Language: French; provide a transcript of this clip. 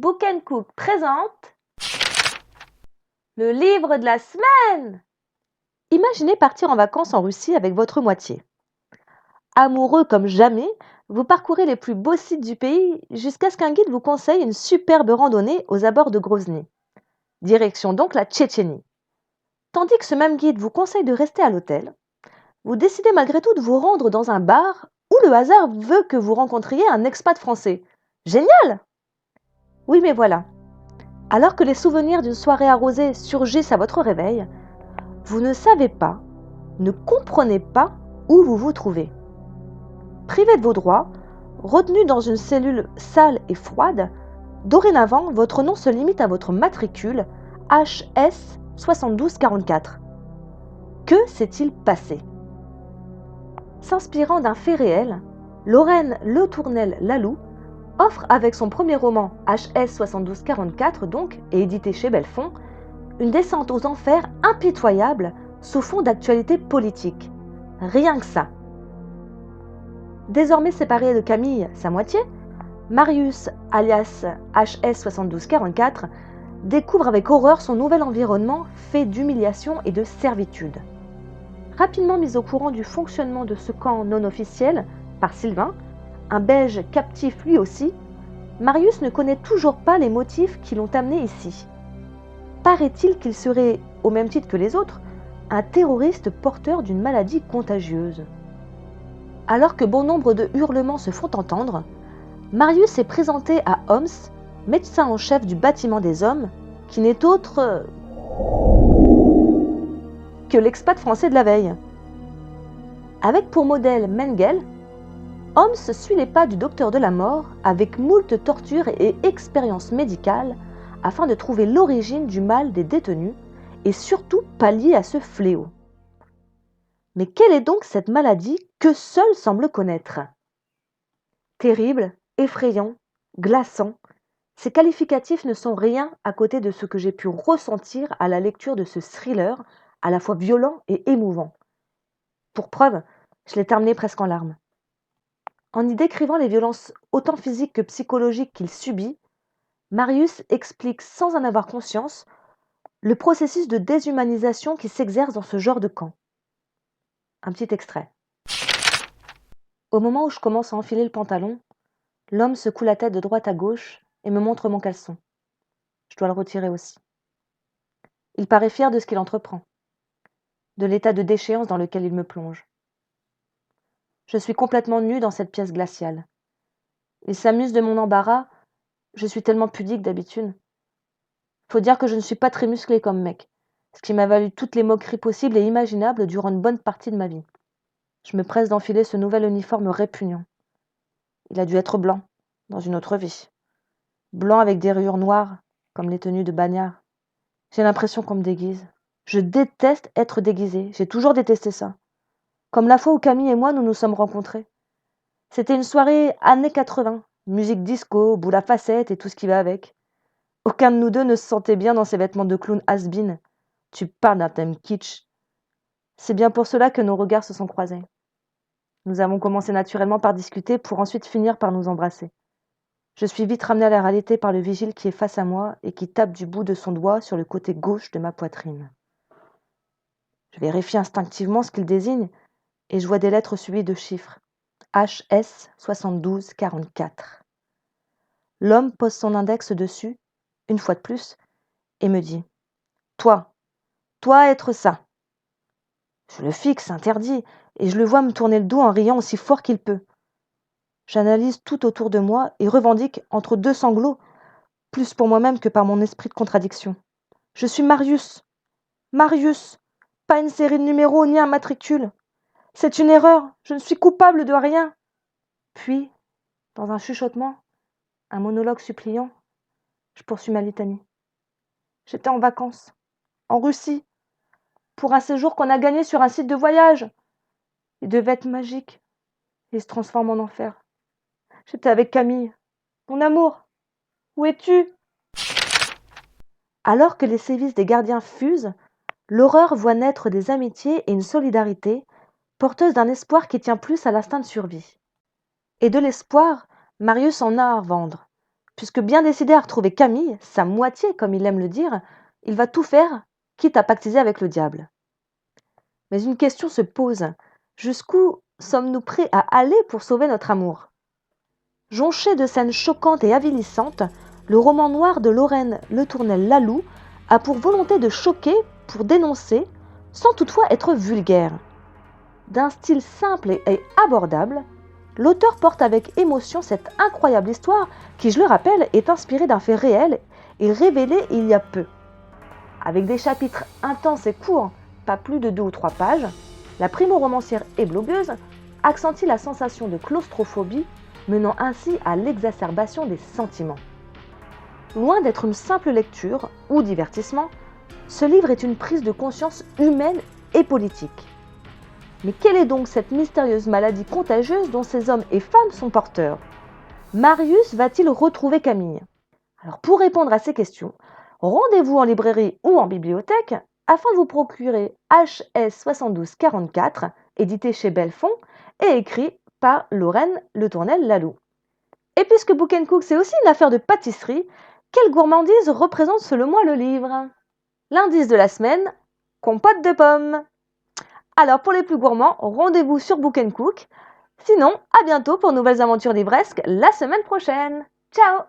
Book & Cook présente le livre de la semaine. Imaginez partir en vacances en Russie avec votre moitié. Amoureux comme jamais, vous parcourez les plus beaux sites du pays jusqu'à ce qu'un guide vous conseille une superbe randonnée aux abords de Grozny. Direction donc la Tchétchénie. Tandis que ce même guide vous conseille de rester à l'hôtel, vous décidez malgré tout de vous rendre dans un bar où le hasard veut que vous rencontriez un expat français. Génial! Oui, mais voilà. Alors que les souvenirs d'une soirée arrosée surgissent à votre réveil, vous ne savez pas, ne comprenez pas où vous vous trouvez. Privé de vos droits, retenu dans une cellule sale et froide, dorénavant, votre nom se limite à votre matricule HS 7244. Que s'est-il passé? S'inspirant d'un fait réel, Lorraine Le Tournel-Laloux offre avec son premier roman HS 7244 donc, et édité chez Belfond, une descente aux enfers impitoyable sous fond d'actualité politique. Rien que ça. Désormais séparé de Camille, sa moitié, Marius, alias HS 7244, découvre avec horreur son nouvel environnement fait d'humiliation et de servitude. Rapidement mis au courant du fonctionnement de ce camp non officiel par Sylvain, un Belge captif lui aussi, Marius ne connaît toujours pas les motifs qui l'ont amené ici. Paraît-il qu'il serait, au même titre que les autres, un terroriste porteur d'une maladie contagieuse. Alors que bon nombre de hurlements se font entendre, Marius est présenté à Homs, médecin en chef du bâtiment des hommes, qui n'est autre que l'expat français de la veille. Avec pour modèle Mengele, Homs suit les pas du docteur de la mort avec moult tortures et expériences médicales afin de trouver l'origine du mal des détenus et surtout pallier à ce fléau. Mais quelle est donc cette maladie que seul semble connaître? Terrible, effrayant, glaçant, ces qualificatifs ne sont rien à côté de ce que j'ai pu ressentir à la lecture de ce thriller à la fois violent et émouvant. Pour preuve, je l'ai terminé presque en larmes. En y décrivant les violences autant physiques que psychologiques qu'il subit, Marius explique sans en avoir conscience le processus de déshumanisation qui s'exerce dans ce genre de camp. Un petit extrait. Au moment où je commence à enfiler le pantalon, l'homme secoue la tête de droite à gauche et me montre mon caleçon. Je dois le retirer aussi. Il paraît fier de ce qu'il entreprend, de l'état de déchéance dans lequel il me plonge. Je suis complètement nue dans cette pièce glaciale. Il s'amuse de mon embarras, je suis tellement pudique d'habitude. Faut dire que je ne suis pas très musclée comme mec, ce qui m'a valu toutes les moqueries possibles et imaginables durant une bonne partie de ma vie. Je me presse d'enfiler ce nouvel uniforme répugnant. Il a dû être blanc, dans une autre vie. Blanc avec des rayures noires, comme les tenues de bagnards. J'ai l'impression qu'on me déguise. Je déteste être déguisée, j'ai toujours détesté ça. Comme la fois où Camille et moi nous nous sommes rencontrés. C'était une soirée années 80, musique disco, boule à facettes et tout ce qui va avec. Aucun de nous deux ne se sentait bien dans ses vêtements de clown has-been. Tu parles d'un thème kitsch. C'est bien pour cela que nos regards se sont croisés. Nous avons commencé naturellement par discuter pour ensuite finir par nous embrasser. Je suis vite ramenée à la réalité par le vigile qui est face à moi et qui tape du bout de son doigt sur le côté gauche de ma poitrine. Je vérifie instinctivement ce qu'il désigne et je vois des lettres suivies de chiffres. HS 7244. L'homme pose son index dessus, une fois de plus, et me dit « Toi être ça !» Je le fixe, interdit, et je le vois me tourner le dos en riant aussi fort qu'il peut. J'analyse tout autour de moi et revendique, entre deux sanglots, plus pour moi-même que par mon esprit de contradiction. Je suis Marius. Marius, pas une série de numéros ni un matricule. C'est une erreur, je ne suis coupable de rien. Puis, dans un chuchotement, un monologue suppliant, je poursuis ma litanie. J'étais en vacances, en Russie, pour un séjour qu'on a gagné sur un site de voyage. Il devait être magique. Il se transforme en enfer. J'étais avec Camille. Mon amour, où es-tu? Alors que les sévices des gardiens fusent, l'horreur voit naître des amitiés et une solidarité porteuses d'un espoir qui tient plus à l'instinct de survie. Et de l'espoir, Marius en a à vendre, puisque bien décidé à retrouver Camille, sa moitié comme il aime le dire, il va tout faire, quitte à pactiser avec le diable. Mais une question se pose. Jusqu'où sommes-nous prêts à aller pour sauver notre amour? Jonché de scènes choquantes et avilissantes, le roman noir de Lorraine Le Tournelle-Laloux a pour volonté de choquer pour dénoncer, sans toutefois être vulgaire. D'un style simple et abordable, l'auteur porte avec émotion cette incroyable histoire qui, je le rappelle, est inspirée d'un fait réel et révélé il y a peu. Avec des chapitres intenses et courts, pas plus de 2 ou 3 pages, la primo-romancière et blogueuse accentue la sensation de claustrophobie, menant ainsi à l'exacerbation des sentiments. Loin d'être une simple lecture ou divertissement, ce livre est une prise de conscience humaine et politique. Mais quelle est donc cette mystérieuse maladie contagieuse dont ces hommes et femmes sont porteurs? Marius va-t-il retrouver Camille? Alors pour répondre à ces questions, rendez-vous en librairie ou en bibliothèque afin de vous procurer HS 7244, édité chez Belfond et écrit par Lorraine Le Tournelle-Laloux. Et puisque Book & Cook c'est aussi une affaire de pâtisserie, quelle gourmandise représente selon moi le livre? L'indice de la semaine, compote de pommes. Alors pour les plus gourmands, rendez-vous sur Book & Cook. Sinon, à bientôt pour nouvelles aventures livresques la semaine prochaine. Ciao!